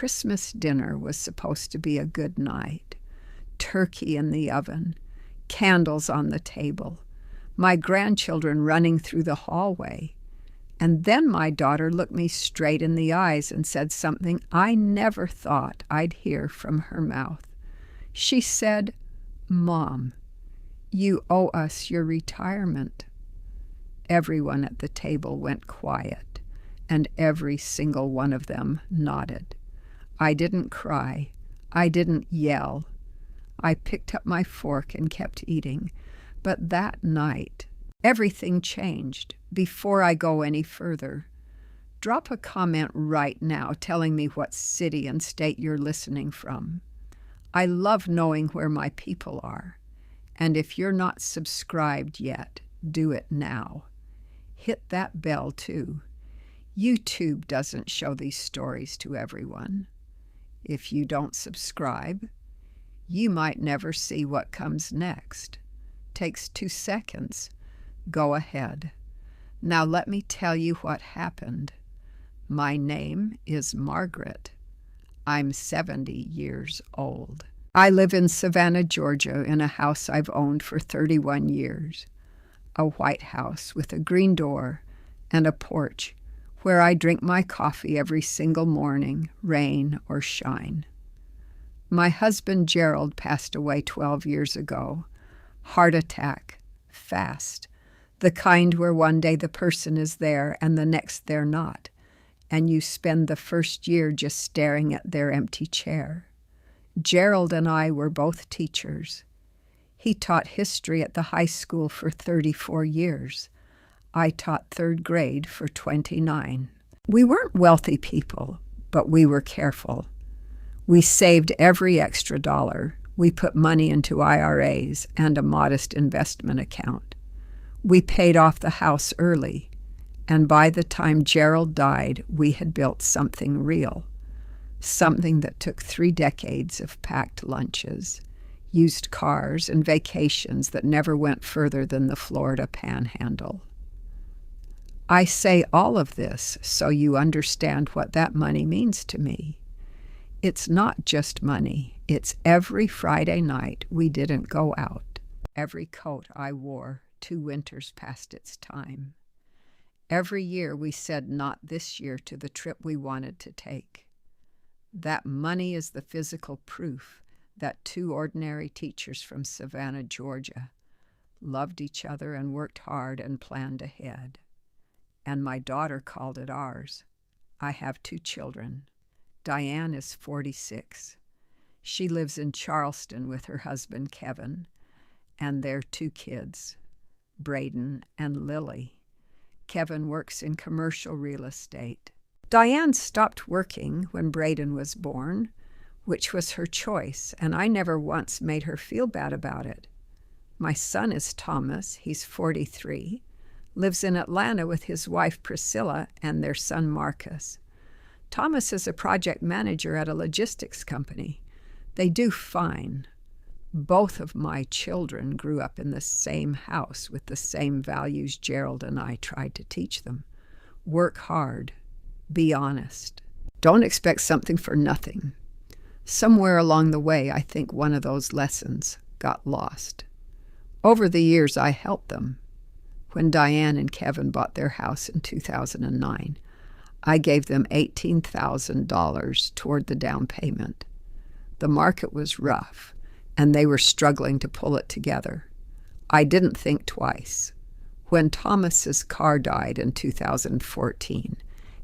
Christmas dinner was supposed to be a good night. Turkey in the oven, candles on the table, my grandchildren running through the hallway. And then my daughter looked me straight in the eyes and said something I never thought I'd hear from her mouth. She said, "Mom, you owe us your retirement." Everyone at the table went quiet, and every single one of them nodded. I didn't cry. I didn't yell. I picked up my fork and kept eating. But that night, everything changed. Before I go any further, drop a comment right now telling me what city and state you're listening from. I love knowing where my people are. And if you're not subscribed yet, do it now. Hit that bell too. YouTube doesn't show these stories to everyone. If you don't subscribe, you might never see what comes next. Takes 2 seconds. Go ahead. Now let me tell you what happened. My name is Margaret. I'm 70 years old. I live in Savannah, Georgia, in a house I've owned for 31 years. A white house with a green door and a porch where I drink my coffee every single morning, rain or shine. My husband Gerald passed away 12 years ago. Heart attack, fast. The kind where one day the person is there and the next they're not, and you spend the first year just staring at their empty chair. Gerald and I were both teachers. He taught history at the high school for 34 years. I taught 3rd grade for 29. We weren't wealthy people, but we were careful. We saved every extra dollar. We put money into IRAs and a modest investment account. We paid off the house early, and by the time Gerald died, we had built something real, something that took 3 decades of packed lunches, used cars, and vacations that never went further than the Florida Panhandle. I say all of this so you understand what that money means to me. It's not just money. It's every Friday night we didn't go out, every coat I wore 2 winters past its time. Every year we said not this year to the trip we wanted to take. That money is the physical proof that 2 ordinary teachers from Savannah, Georgia, loved each other and worked hard and planned ahead. And my daughter called it ours. I have 2 children. Diane is 46. She lives in Charleston with her husband, Kevin, and their 2 kids, Braden and Lily. Kevin works in commercial real estate. Diane stopped working when Braden was born, which was her choice, and I never once made her feel bad about it. My son is Thomas. He's 43, lives in Atlanta with his wife Priscilla and their son Marcus. Thomas is a project manager at a logistics company. They do fine. Both of my children grew up in the same house with the same values Gerald and I tried to teach them. Work hard. Be honest. Don't expect something for nothing. Somewhere along the way, I think one of those lessons got lost. Over the years, I helped them. When Diane and Kevin bought their house in 2009, I gave them $18,000 toward the down payment. The market was rough, and they were struggling to pull it together. I didn't think twice. When Thomas's car died in 2014,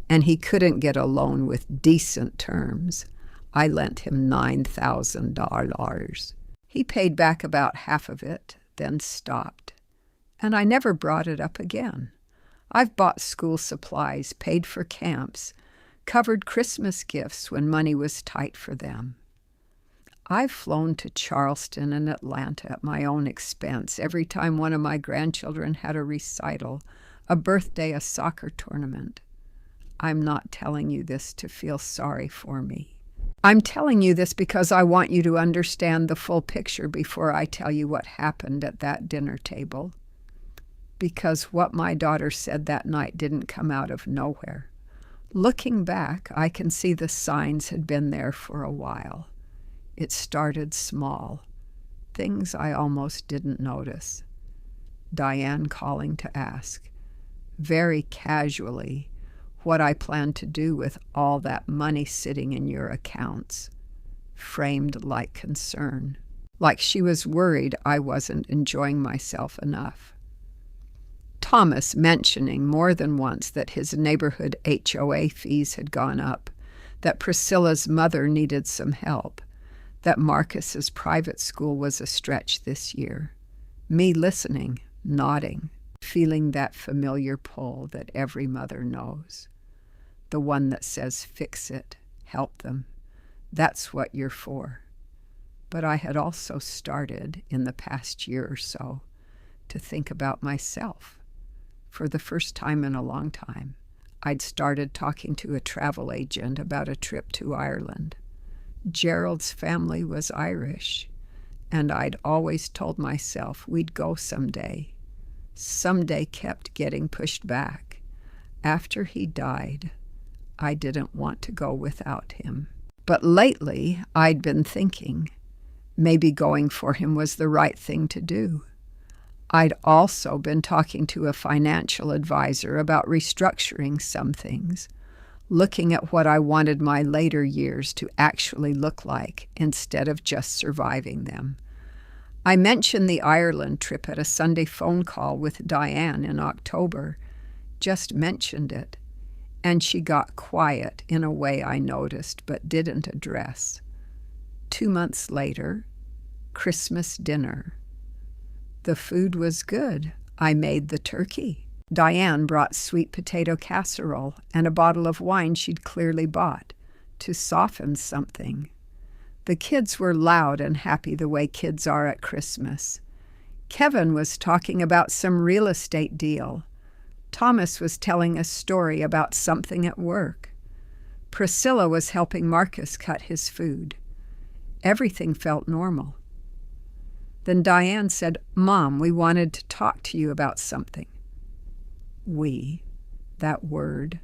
and he couldn't get a loan with decent terms, I lent him $9,000. He paid back about half of it, then stopped, and I never brought it up again. I've bought school supplies, paid for camps, covered Christmas gifts when money was tight for them. I've flown to Charleston and Atlanta at my own expense every time one of my grandchildren had a recital, a birthday, a soccer tournament. I'm not telling you this to feel sorry for me. I'm telling you this because I want you to understand the full picture before I tell you what happened at that dinner table. Because what my daughter said that night didn't come out of nowhere. Looking back, I can see the signs had been there for a while. It started small, things I almost didn't notice. Diane calling to ask, very casually, what I planned to do with all that money sitting in your accounts, framed like concern, like she was worried I wasn't enjoying myself enough. Thomas mentioning more than once that his neighborhood HOA fees had gone up, that Priscilla's mother needed some help, that Marcus's private school was a stretch this year. Me listening, nodding, feeling that familiar pull that every mother knows. The one that says, fix it, help them. That's what you're for. But I had also started, in the past year or so, to think about myself. For the first time in a long time, I'd started talking to a travel agent about a trip to Ireland. Gerald's family was Irish, and I'd always told myself we'd go someday. Someday kept getting pushed back. After he died, I didn't want to go without him. But lately, I'd been thinking maybe going for him was the right thing to do. I'd also been talking to a financial advisor about restructuring some things, looking at what I wanted my later years to actually look like instead of just surviving them. I mentioned the Ireland trip at a Sunday phone call with Diane in October, just mentioned it, and she got quiet in a way I noticed but didn't address. 2 months later, Christmas dinner. The food was good. I made the turkey. Diane brought sweet potato casserole and a bottle of wine she'd clearly bought to soften something. The kids were loud and happy the way kids are at Christmas. Kevin was talking about some real estate deal. Thomas was telling a story about something at work. Priscilla was helping Marcus cut his food. Everything felt normal. Then Diane said, Mom, we wanted to talk to you about something. We, that word,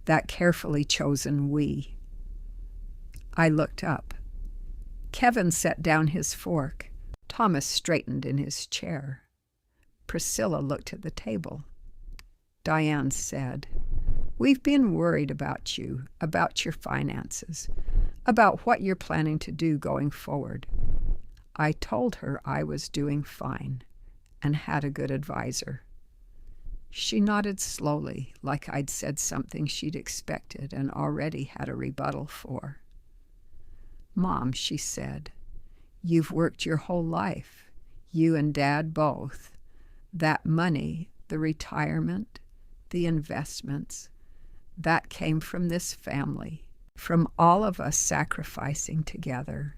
that carefully chosen we. I looked up. Kevin set down his fork. Thomas straightened in his chair. Priscilla looked at the table. Diane said, We've been worried about you, about your finances, about what you're planning to do going forward. I told her I was doing fine and had a good advisor. She nodded slowly, like I'd said something she'd expected and already had a rebuttal for. Mom, she said, you've worked your whole life, you and Dad both. That money, the retirement, the investments, that came from this family, from all of us sacrificing together.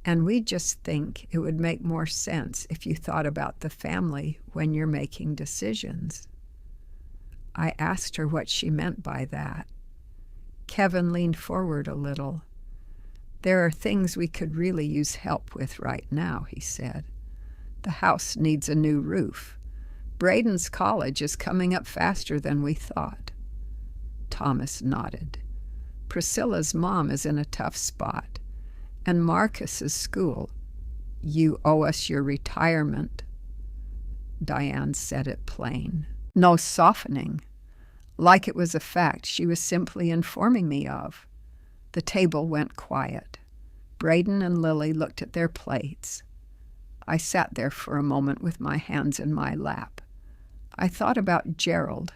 And we just think it would make more sense if you thought about the family when you're making decisions. I asked her what she meant by that. Kevin leaned forward a little. There are things we could really use help with right now, he said. The house needs a new roof. Braden's college is coming up faster than we thought. Thomas nodded. Priscilla's mom is in a tough spot. And Marcus's school. You owe us your retirement. Diane said it plain. No softening. Like it was a fact she was simply informing me of. The table went quiet. Braden and Lily looked at their plates. I sat there for a moment with my hands in my lap. I thought about Gerald,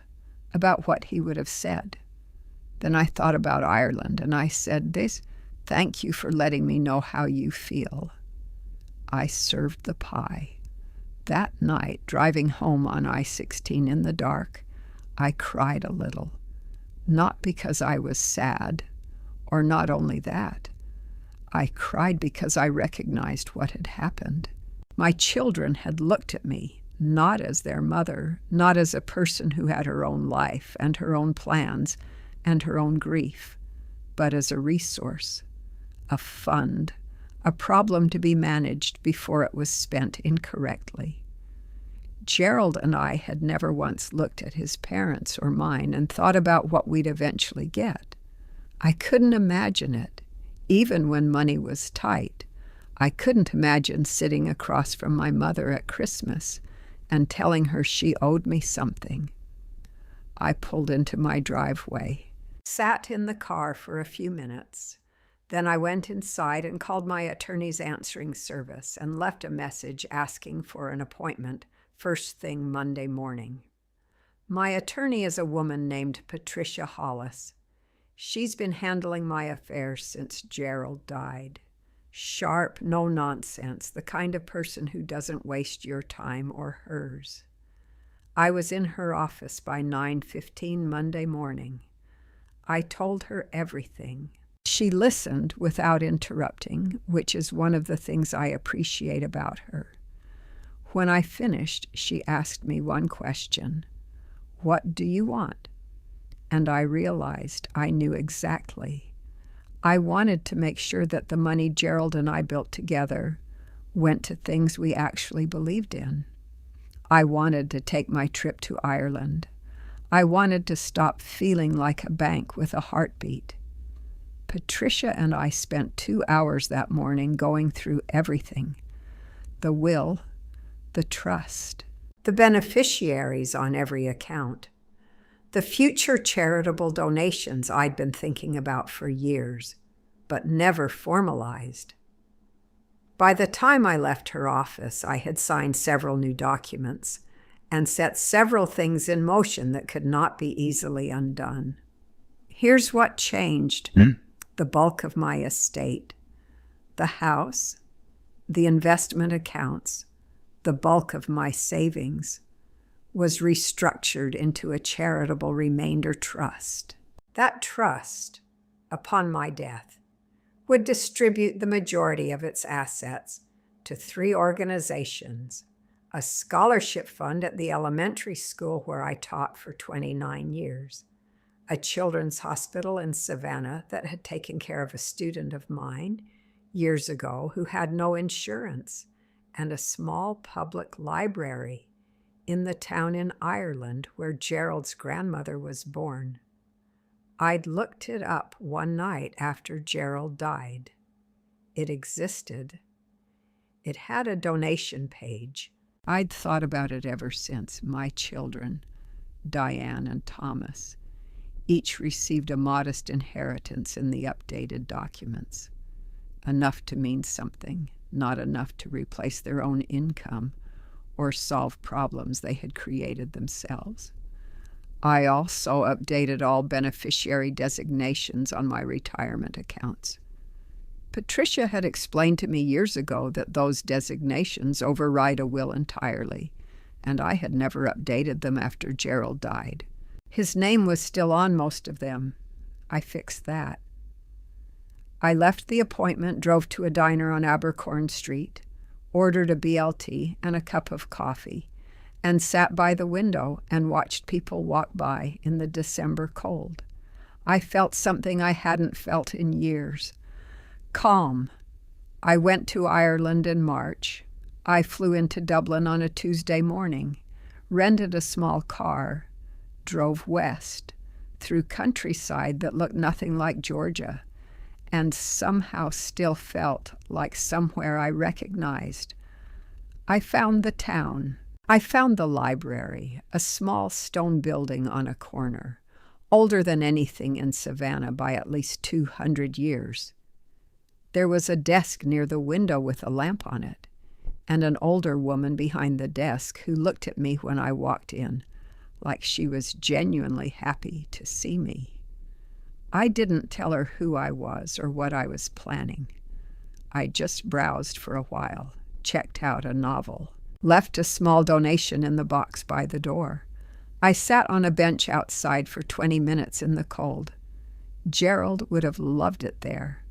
about what he would have said. Then I thought about Ireland, and I said, Thank you for letting me know how you feel. I served the pie. That night, driving home on I-16 in the dark, I cried a little. Not because I was sad, or not only that. I cried because I recognized what had happened. My children had looked at me, not as their mother, not as a person who had her own life and her own plans and her own grief, but as a resource, a fund, a problem to be managed before it was spent incorrectly. Gerald and I had never once looked at his parents or mine and thought about what we'd eventually get. I couldn't imagine it, even when money was tight. I couldn't imagine sitting across from my mother at Christmas and telling her she owed me something. I pulled into my driveway, sat in the car for a few minutes. Then I went inside and called my attorney's answering service and left a message asking for an appointment first thing Monday morning. My attorney is a woman named Patricia Hollis. She's been handling my affairs since Gerald died. Sharp, no nonsense, the kind of person who doesn't waste your time or hers. I was in her office by 9:15 Monday morning. I told her everything. She listened without interrupting, which is one of the things I appreciate about her. When I finished, she asked me one question: "What do you want?" And I realized I knew exactly. I wanted to make sure that the money Gerald and I built together went to things we actually believed in. I wanted to take my trip to Ireland. I wanted to stop feeling like a bank with a heartbeat. Patricia and I spent 2 hours that morning going through everything: the will, the trust, the beneficiaries on every account, the future charitable donations I'd been thinking about for years, but never formalized. By the time I left her office, I had signed several new documents and set several things in motion that could not be easily undone. Here's what changed: the bulk of my estate, the house, the investment accounts, the bulk of my savings was restructured into a charitable remainder trust. That trust, upon my death, would distribute the majority of its assets to 3 organizations: a scholarship fund at the elementary school where I taught for 29 years, a children's hospital in Savannah that had taken care of a student of mine years ago who had no insurance, and a small public library in the town in Ireland where Gerald's grandmother was born. I'd looked it up one night after Gerald died. It existed. It had a donation page. I'd thought about it ever since. My children, Diane and Thomas, each received a modest inheritance in the updated documents. Enough to mean something, not enough to replace their own income or solve problems they had created themselves. I also updated all beneficiary designations on my retirement accounts. Patricia had explained to me years ago that those designations override a will entirely, and I had never updated them after Gerald died. His name was still on most of them. I fixed that. I left the appointment, drove to a diner on Abercorn Street, ordered a BLT and a cup of coffee, and sat by the window and watched people walk by in the December cold. I felt something I hadn't felt in years. Calm. I went to Ireland in March. I flew into Dublin on a Tuesday morning, rented a small car, drove west, through countryside that looked nothing like Georgia, and somehow still felt like somewhere I recognized. I found the town. I found the library, a small stone building on a corner, older than anything in Savannah by at least 200 years. There was a desk near the window with a lamp on it, and an older woman behind the desk who looked at me when I walked in, like she was genuinely happy to see me. I didn't tell her who I was or what I was planning. I just browsed for a while, checked out a novel, left a small donation in the box by the door. I sat on a bench outside for 20 minutes in the cold. Gerald would have loved it there.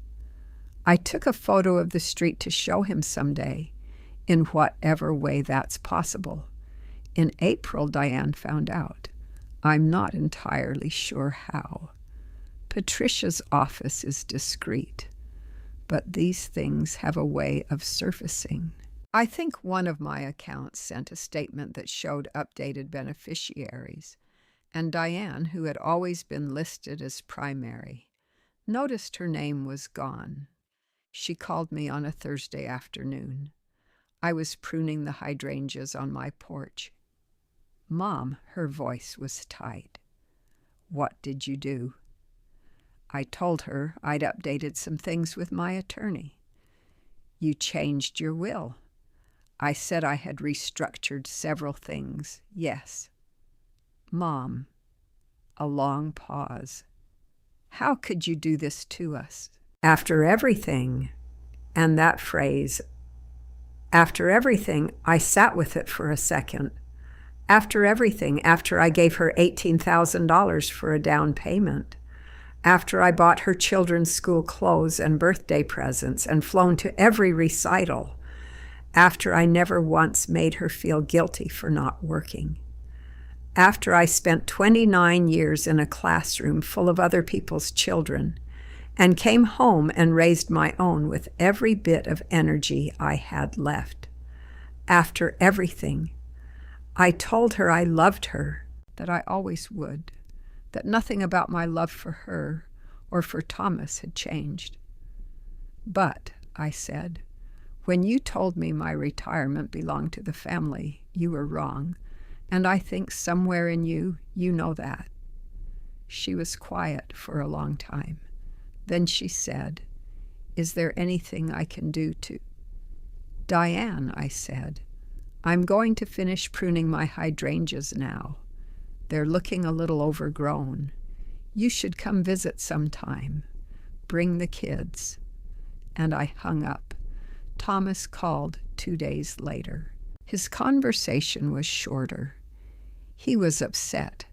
I took a photo of the street to show him someday, in whatever way that's possible. In April, Diane found out. I'm not entirely sure how. Patricia's office is discreet, but these things have a way of surfacing. I think one of my accounts sent a statement that showed updated beneficiaries, and Diane, who had always been listed as primary, noticed her name was gone. She called me on a Thursday afternoon. I was pruning the hydrangeas on my porch. "Mom," her voice was tight. "What did you do?" I told her I'd updated some things with my attorney. "You changed your will." I said I had restructured several things. "Yes." "Mom," a long pause. "How could you do this to us? After everything," and that phrase, after everything, I sat with it for a second. After everything, after I gave her $18,000 for a down payment, after I bought her children's school clothes and birthday presents and flown to every recital, after I never once made her feel guilty for not working, after I spent 29 years in a classroom full of other people's children and came home and raised my own with every bit of energy I had left. After everything, I told her I loved her, that I always would, that nothing about my love for her or for Thomas had changed. "But," I said, "when you told me my retirement belonged to the family, you were wrong, and I think somewhere in you, you know that." She was quiet for a long time. Then she said, "Is there anything I can do to—" "Diane," I said, "I'm going to finish pruning my hydrangeas now. They're looking a little overgrown. You should come visit sometime. Bring the kids." And I hung up. Thomas called 2 days later. His conversation was shorter. He was upset,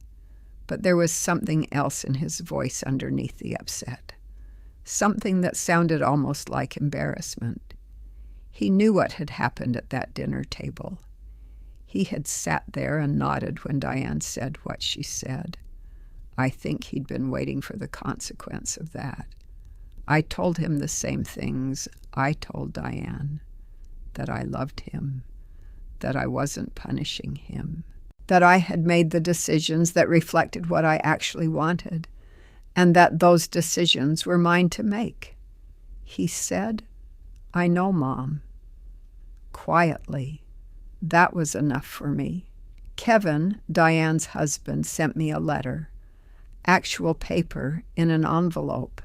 but there was something else in his voice underneath the upset, something that sounded almost like embarrassment. He knew what had happened at that dinner table. He had sat there and nodded when Diane said what she said. I think he'd been waiting for the consequence of that. I told him the same things I told Diane, that I loved him, that I wasn't punishing him, that I had made the decisions that reflected what I actually wanted, and that those decisions were mine to make. He said, "I know, Mom." Quietly. That was enough for me. Kevin, Diane's husband, sent me a letter, actual paper in an envelope.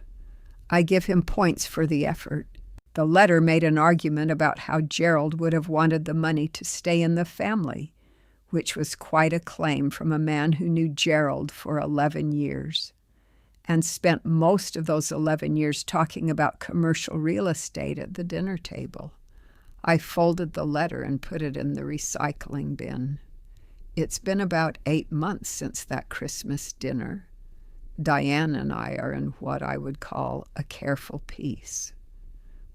I give him points for the effort. The letter made an argument about how Gerald would have wanted the money to stay in the family, which was quite a claim from a man who knew Gerald for 11 years and spent most of those 11 years talking about commercial real estate at the dinner table. I folded the letter and put it in the recycling bin. It's been about 8 months since that Christmas dinner. Diane and I are in what I would call a careful peace.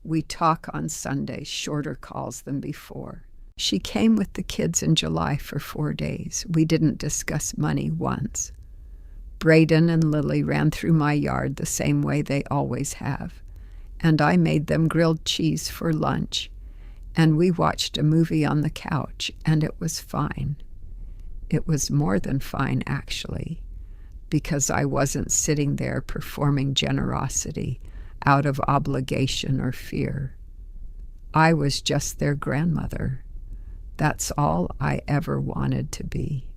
We talk on Sundays, shorter calls than before. She came with the kids in July for 4 days. We didn't discuss money once. Braden and Lily ran through my yard the same way they always have, and I made them grilled cheese for lunch, and we watched a movie on the couch, and it was fine. It was more than fine, actually, because I wasn't sitting there performing generosity out of obligation or fear. I was just their grandmother. That's all I ever wanted to be.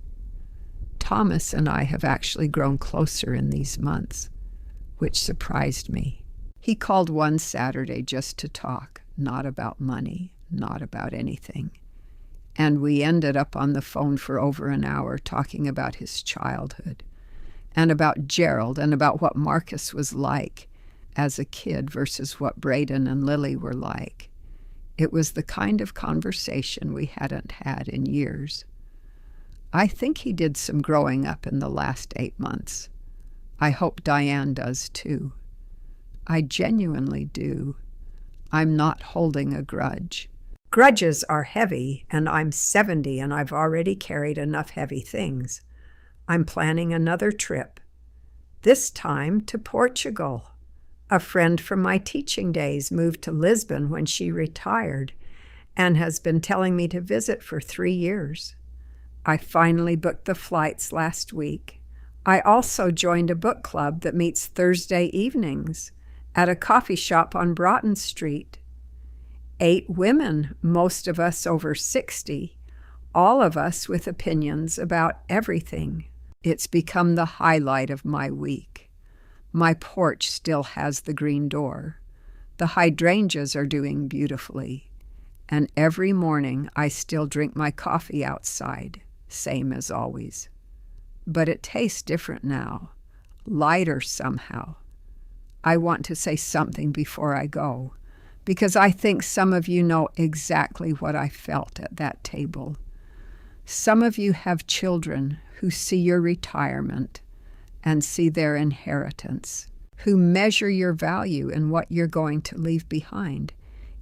Thomas and I have actually grown closer in these months, which surprised me. He called one Saturday just to talk, not about money, not about anything. And we ended up on the phone for over an hour talking about his childhood and about Gerald and about what Marcus was like as a kid versus what Braden and Lily were like. It was the kind of conversation we hadn't had in years. I think he did some growing up in the last 8 months. I hope Diane does too. I genuinely do. I'm not holding a grudge. Grudges are heavy, and I'm 70 and I've already carried enough heavy things. I'm planning another trip, this time to Portugal. A friend from my teaching days moved to Lisbon when she retired, and has been telling me to visit for 3 years. I finally booked the flights last week. I also joined a book club that meets Thursday evenings at a coffee shop on Broughton Street. 8 women, most of us over 60, all of us with opinions about everything. It's become the highlight of my week. My porch still has the green door. The hydrangeas are doing beautifully. And every morning I still drink my coffee outside, same as always. But it tastes different now, lighter somehow. I want to say something before I go, because I think some of you know exactly what I felt at that table. Some of you have children who see your retirement and see their inheritance, who measure your value in what you're going to leave behind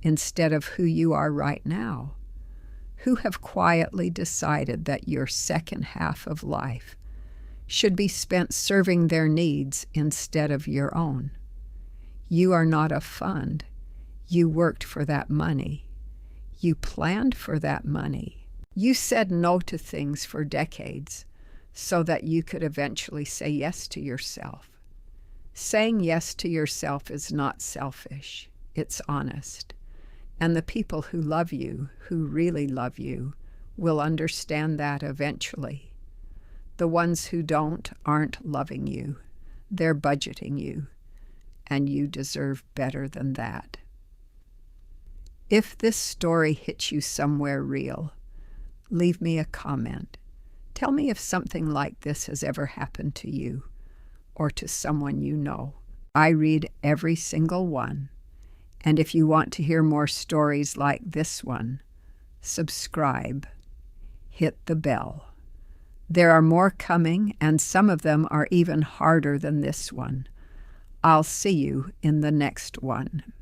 instead of who you are right now, who have quietly decided that your second half of life should be spent serving their needs instead of your own. You are not a fund. You worked for that money. You planned for that money. You said no to things for decades so that you could eventually say yes to yourself. Saying yes to yourself is not selfish. It's honest. And the people who love you, who really love you, will understand that eventually. The ones who don't aren't loving you. They're budgeting you. And you deserve better than that. If this story hits you somewhere real, leave me a comment. Tell me if something like this has ever happened to you or to someone you know. I read every single one. And if you want to hear more stories like this one, subscribe. Hit the bell. There are more coming, and some of them are even harder than this one. I'll see you in the next one.